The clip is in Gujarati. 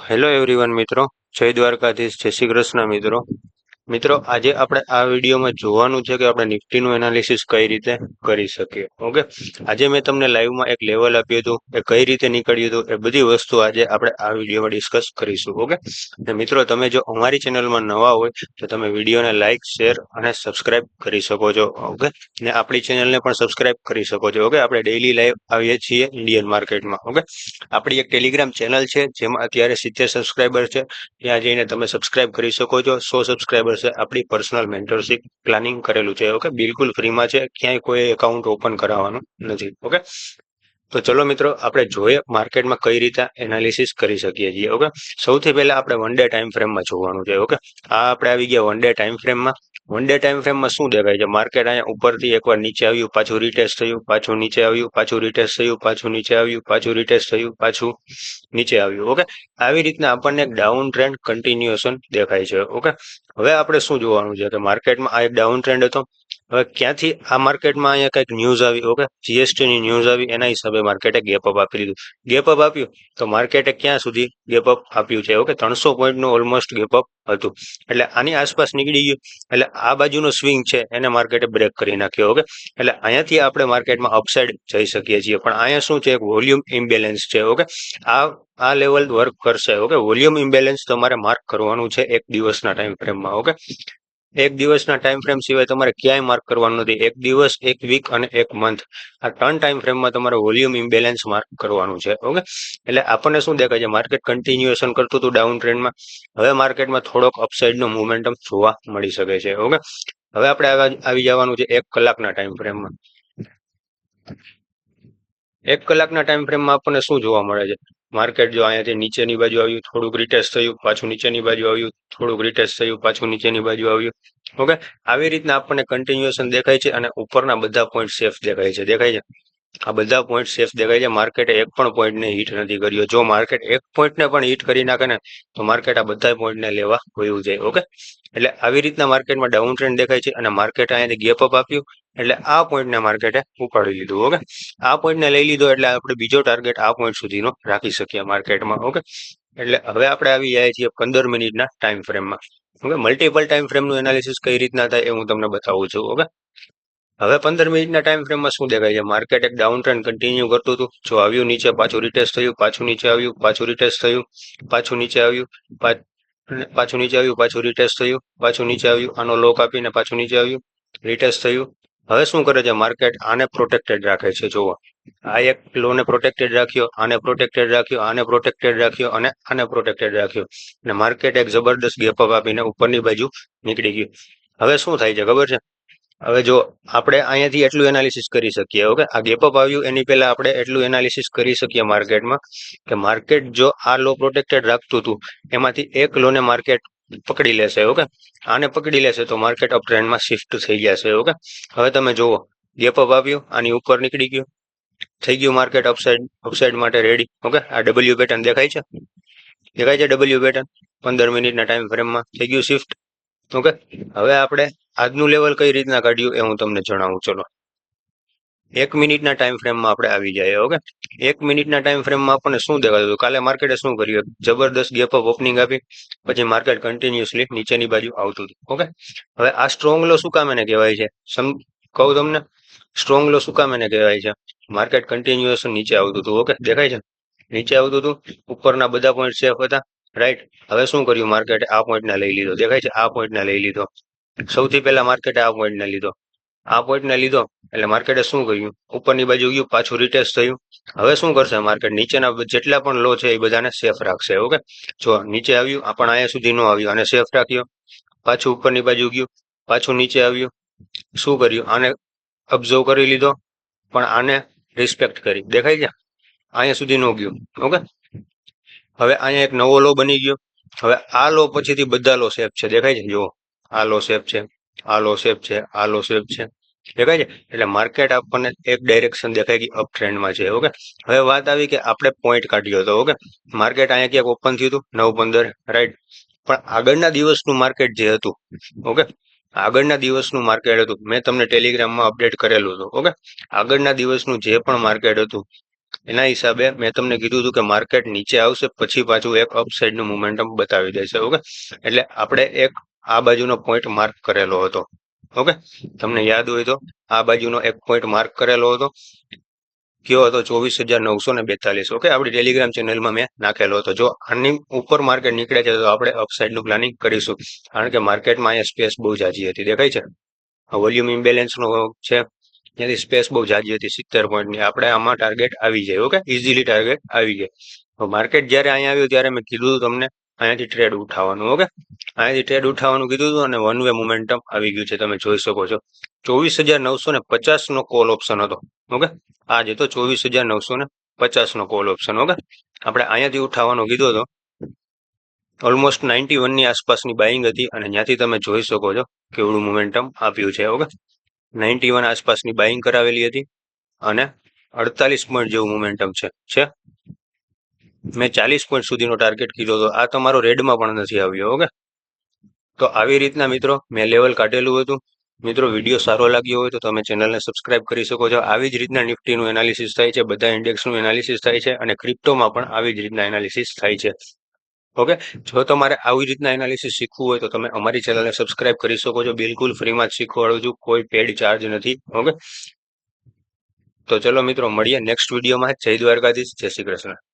હેલો એવરીવન મિત્રો, જય દ્વારકાધીશ, જય શ્રી કૃષ્ણ મિત્રો. મિત્રો, આજે આપણે આ વિડીયોમાં જોવાનું છે કે આપણે નિફ્ટીનું એનાલિસિસ કઈ રીતે કરી શકીએ. ઓકે, આજે મેં તમને લાઈવમાં એક લેવલ આપ્યું હતું, એ કઈ રીતે નીકળ્યું હતું, એ બધી વસ્તુ આજે આપણે આ વિડીયોમાં ડિસ્કસ કરીશું. ઓકે, મિત્રો, તમે જો અમારી ચેનલમાં નવા હોય તો તમે વિડીયોને લાઈક, શેર અને સબસ્ક્રાઇબ કરી શકો છો. ઓકે, ને આપણી ચેનલને પણ સબસ્ક્રાઇબ કરી શકો છો. ઓકે, આપણે ડેઈલી લાઈવ આવીએ છીએ ઇન્ડિયન માર્કેટમાં. ઓકે, આપણી એક ટેલિગ્રામ ચેનલ છે જેમાં અત્યારે 70 સબસ્ક્રાઇબર છે. ત્યાં જઈને તમે સબસ્ક્રાઇબ કરી શકો છો. 100 સબસ્ક્રાઇબર છે. આપણી પર્સનલ મેન્ટરશિપ પ્લાનિંગ કરેલું છે. ઓકે, બિલકુલ ફ્રીમાં છે, ક્યાંય કોઈ એકાઉન્ટ ઓપન કરાવવાનું નથી. ઓકે, તો ચલો મિત્રો, આપણે જોઈએ માર્કેટમાં કઈ રીતે એનાલિસિસ કરી શકીએ છીએ. ઓકે, સૌથી પહેલા આપણે વન ડે ટાઈમ ફ્રેમમાં જોવાનું છે. ઓકે, આ આપણે આવી ગયા વન ડે ટાઈમ ફ્રેમમાં. વન ડે ટાઈમ ફ્રેમમાં શું દેખાય છે? માર્કેટ અહીંયા ઉપરથી એકવાર નીચે આવ્યું, પાછું રિટેસ્ટ થયું, પાછું નીચે આવ્યું, પાછું રિટેસ્ટ થયું, પાછું નીચે આવ્યું, પાછું રિટેસ્ટ થયું, પાછું નીચે આવ્યું. ઓકે, આવી રીતના આપણને એક ડાઉન ટ્રેન્ડ કન્ટિન્યુએશન દેખાય છે. ઓકે, હવે આપણે શું જોવાનું છે કે માર્કેટમાં આ એક ડાઉન ટ્રેન્ડ હતો. હવે ક્યાંથી આ માર્કેટમાં અહીંયા કંઈક ન્યૂઝ આવી. ઓકે, જીએસટી ની ન્યૂઝ આવી, એના હિસાબે માર્કેટે ગેપ અપ આપી દીધું. ગેપ અપ આપ્યું તો માર્કેટે ક્યાં સુધી ગેપ અપ આપ્યું છે? ઓકે, 300 પોઈન્ટનું ઓલમોસ્ટ ગેપ અપ હતું, એટલે આની આસપાસ નીકળી ગયું. એટલે આ બાજુનો સ્વિંગ છે એને માર્કેટે બ્રેક કરી નાખ્યો. ઓકે, એટલે અહીંયાથી આપણે માર્કેટમાં અપસાઇડ જઈ શકીએ છીએ, પણ અહીંયા શું છે? એક વોલ્યુમ ઇમ્બેલેન્સ છે. ઓકે, આ લેવલ વર્ક કરશે. ઓકે, વોલ્યુમ ઇમ્બેલેન્સ તમારે માર્ક કરવાનું છે એક દિવસના ટાઈમ ફ્રેમમાં. ઓકે, એક દિવસના ટાઈમ ફ્રેમ સિવાય તમારે ક્યાંય માર્ક કરવાનું નથી. એક દિવસ, એક વીક અને એક મંથ, આ 3 ટાઈમ ફ્રેમમાં તમારે વોલ્યુમ ઇમ્બેલેન્સ માર્ક કરવાનું છે. ઓકે, એટલે આપણને શું દેખાય છે? માર્કેટ કન્ટિન્યુએશન કરતું હતું ડાઉન ટ્રેન્ડમાં. હવે માર્કેટમાં થોડોક અપસાઇડનો મોમેન્ટમ જોવા મળી શકે છે. ઓકે, હવે આપણે આવી જવાનું છે 1 કલાકના ટાઈમ ફ્રેમમાં. 1 કલાકના ટાઈમ ફ્રેમમાં આપણને શું જોવા મળે છે? માર્કેટ જો અહીંયાથી નીચેની બાજુ આવ્યું, થોડુંક રિટેસ્ટ થયું, પાછું નીચેની બાજુ આવ્યું, થોડુંક રિટેસ્ટ થયું, પાછું નીચેની બાજુ આવ્યું. ઓકે, આવી રીતના આપણને કન્ટિન્યુએશન દેખાય છે અને ઉપરના બધા પોઈન્ટ સેફ દેખાય છે. દેખાય છે? આ બધા પોઈન્ટ સેફ દેખાય છે. માર્કેટે એક પણ પોઈન્ટને હિટ નથી કર્યો. જો માર્કેટ એક પોઈન્ટને પણ હિટ કરી નાખે ને તો માર્કેટ આ બધા પોઈન્ટને લેવા વયું જાય. ઓકે, એટલે આવી રીતના માર્કેટમાં ડાઉન ટ્રેન્ડ દેખાય છે અને માર્કેટ અહીંયાથી ગેપ અપ આપ્યું એટલે આ પોઈન્ટને માર્કેટે ઉપાડી લીધું. ઓકે, આ પોઈન્ટને લઈ લીધો એટલે આપણે બીજો ટાર્ગેટ આ પોઈન્ટ સુધીનો રાખી શકીએ માર્કેટમાં. ઓકે, એટલે હવે આપણે આવી જાય છીએ 15 મિનિટના ટાઈમ ફ્રેમમાં. ઓકે, મલ્ટિપલ ટાઈમ ફ્રેમનું એનાલિસિસ કઈ રીતના થાય એ હું તમને બતાવું છું. ઓકે, હવે 15 મિનિટના ટાઈમ ફ્રેમમાં શું દેખાય છે? માર્કેટ એક ડાઉન ટ્રેન્ડ કન્ટિન્યુ કરતું હતું. જો આવ્યું નીચે, પાછું રિટેસ્ટ થયું, પાછું નીચે આવ્યું, પાછું રિટેસ્ટ થયું, પાછું નીચે આવ્યું, પાછું નીચે આવ્યું, પાછું રિટેસ્ટ થયું, પાછું નીચે આવ્યું, આનો લોક આપીને પાછું નીચે આવ્યું, રિટેસ્ટ થયું. હવે શું કરે છે? માર્કેટ આને પ્રોટેક્ટેડ રાખે છે. જોવો, આ એક લોને પ્રોટેક્ટેડ રાખ્યો, આને પ્રોટેક્ટેડ રાખ્યો, આને પ્રોટેક્ટેડ રાખ્યો અને આને પ્રોટેક્ટેડ રાખ્યો, અને માર્કેટ એક જબરદસ્ત ગેપ અપ આપીને ઉપરની બાજુ નીકળી ગયું. હવે શું થાય છે ખબર છે? હવે જો આપણે અહીંયાથી એટલું એનાલિસિસ કરી શકીએ. ઓકે, આ ગેપ અપ આવ્યું એની પહેલા આપણે એટલું એનાલિસિસ કરી શકીએ માર્કેટમાં કે માર્કેટ જો આ લો પ્રોટેક્ટેડ રાખતું હતું એમાંથી એક લોને માર્કેટ પકડી લેશે. ઓકે, આને પકડી લેશે તો માર્કેટ અપ ટ્રેન્ડમાં શિફ્ટ થઈ જશે. ઓકે, હવે તમે જુઓ, ગેપ અપ આવ્યું, આની ઉપર નીકળી ગયું, થઈ ગયું માર્કેટ અપસાઇડ માટે રેડી. ઓકે, આ ડબલ્યુ પેટર્ન દેખાય છે? દેખાય છે ડબલ્યુ પેટર્ન? 15 મિનિટના ટાઈમ ફ્રેમમાં થઈ ગયું શિફ્ટ. ઓકે, હવે આપણે આજનું લેવલ કઈ રીતના કાઢ્યું એ હું તમને જણાવું. ચલો, 1 મિનિટના ટાઈમ ફ્રેમમાં આપણે આવી જાય. ઓકે, 1 મિનિટના ટાઈમ ફ્રેમમાં આપણને શું દેખાતું હતું? કાલે માર્કેટે શું કર્યું? જબરદસ્ત ગેપ અપ ઓપનિંગ આપી, પછી માર્કેટ કન્ટિન્યુઅસલી નીચેની બાજુ આવતું હતું. ઓકે, હવે આ સ્ટ્રોંગ લો શું કામ એને કહેવાય છે? કહું તમને, સ્ટ્રોંગ લો શું કામ એને કહેવાય છે? માર્કેટ કન્ટિન્યુએશન નીચે આવતું હતું. ઓકે, દેખાય છે? નીચે આવતું હતું, ઉપરના બધા પોઈન્ટ સેફ હતા. રાઈટ, હવે શું કર્યું? માર્કેટે આ પોઈન્ટને લઈ લીધો. દેખાય છે? આ પોઈન્ટને લઈ લીધો. સૌથી પહેલા માર્કેટે આ પોઈન્ટને લીધો. આ પોઈન્ટને લીધો એટલે માર્કેટે શું કર્યું? ઉપરની બાજુ ગયું, પાછું રિટેસ્ટ થયું. હવે શું કરશે માર્કેટ? નીચેના જેટલા પણ લો છે એ બધાને સેફ રાખશે. ઓકે, જો નીચે આવ્યું, પણ અહીંયા સુધી ન આવ્યું, આને સેફ રાખ્યો, પાછું ઉપરની બાજુ ગયું, પાછું નીચે આવ્યું, શું કર્યું? આને ઓબ્ઝર્વ કરી લીધો, પણ આને રિસ્પેક્ટ કરી. દેખાય છે? અહીંયા સુધી ન ગયું. ઓકે, હવે અહીંયા એક નવો લો બની ગયો. હવે આ લો પછીથી બધા લો સેફ છે. દેખાય છે? જુઓ, આ લો સેફ છે, આ લો સેફ છે, આ લો સેફ છે. દેખાય છે? એટલે માર્કેટ આપણને એક ડાયરેક્શન દેખાય કે અપ ટ્રેન્ડમાં છે. ઓકે, હવે વાત આવી કે આપણે પોઈન્ટ કાઢ્યો હતો. ઓકે, માર્કેટ અહીંયા ક્યાંક ઓપન થયું હતું 9-15, રાઈટ, પણ આગળના દિવસનું માર્કેટ જે હતું, ઓકે, આગળના દિવસનું માર્કેટ હતું, મેં તમને ટેલિગ્રામમાં અપડેટ કરેલું હતું. ઓકે, આગળના દિવસનું જે પણ માર્કેટ હતું એના હિસાબે મેં તમને કીધું હતું કે માર્કેટ નીચે આવશે પછી પાછું એક અપસાઇડ નું મોમેન્ટમ બતાવી દેશે. ઓકે, એટલે આપણે એક આ બાજુનો પોઈન્ટ માર્ક કરેલો હતો. ઓકે, તમને યાદ હોય તો આ બાજુનો એક પોઈન્ટ માર્ક કરેલો હતો, કયો હતો? 24,942. ઓકે, આપણી ટેલિગ્રામ ચેનલમાં મેં નાખેલો હતો. જો આની ઉપર માર્કેટ નીકળે છે તો આપણે અપસાઇડ નું પ્લાનિંગ કરીશું, કારણ કે માર્કેટમાં અહીંયા સ્પેસ બહુ જાજી હતી, દેખાય છે? વોલ્યુમ ઇમ્બેલેન્સ નો છે, ત્યાંથી સ્પેસ બહુ જાજી હતી 70 પોઈન્ટની. આપણે આમાં ટાર્ગેટ આવી જાય. ઓકે, ઇઝીલી ટાર્ગેટ આવી જાય. તો માર્કેટ જ્યારે અહીંયા આવ્યું ત્યારે મેં કીધું હતું તમને અહીંયાથી ટ્રેડ ઉઠાવવાનું. ઓકે, અહીંયાથી ટ્રેડ ઉઠાવવાનું કીધું હતું અને વન વે મોમેન્ટમ આવી ગયું છે, તમે જોઈ શકો છો. 24,950 નો કોલ ઓપ્શન હતો. ઓકે, આ જ હતો 24,950 નો કોલ ઓપ્શન. ઓકે, આપણે અહીંયાથી ઉઠાવવાનો કીધો હતો. ઓલમોસ્ટ 91 ની આસપાસની બાઇંગ હતી અને ત્યાંથી તમે જોઈ શકો છો કેવડું મોમેન્ટમ આપ્યું છે. ઓકે, 91 આસપાસની બાઇંગ કરાવેલી હતી અને 48 પોઈન્ટ જેવું મોમેન્ટમ છે. મેં 40 પોઈન્ટ સુધીનો ટાર્ગેટ કીધો હતો. આ તમારો રેડમાં પણ નથી આવ્યો. ઓકે, તો આવી રીતના મિત્રો મેં લેવલ કાઢેલું હતું. મિત્રો, વિડીયો સારો લાગ્યો હોય તો તમે ચેનલને સબસ્ક્રાઇબ કરી શકો છો. આવી જ રીતના નિફ્ટીનું એનાલિસિસ થાય છે, બધા ઇન્ડેક્સનું એનાલિસિસ થાય છે અને ક્રિપ્ટોમાં પણ આવી જ રીતના એનાલિસિસ થાય છે. ઓકે, જો તમારે આવી રીતના એનાલિસિસ શીખવું હોય તો તમે અમારી ચેનલને સબસ્ક્રાઇબ કરી શકો છો. બિલકુલ ફ્રીમાં જ શીખવાડું છું, કોઈ પેડ ચાર્જ નથી. ઓકે, તો ચલો મિત્રો, મળીએ નેક્સ્ટ વિડીયોમાં. જય દ્વારકાધીશ, જય શ્રી કૃષ્ણ.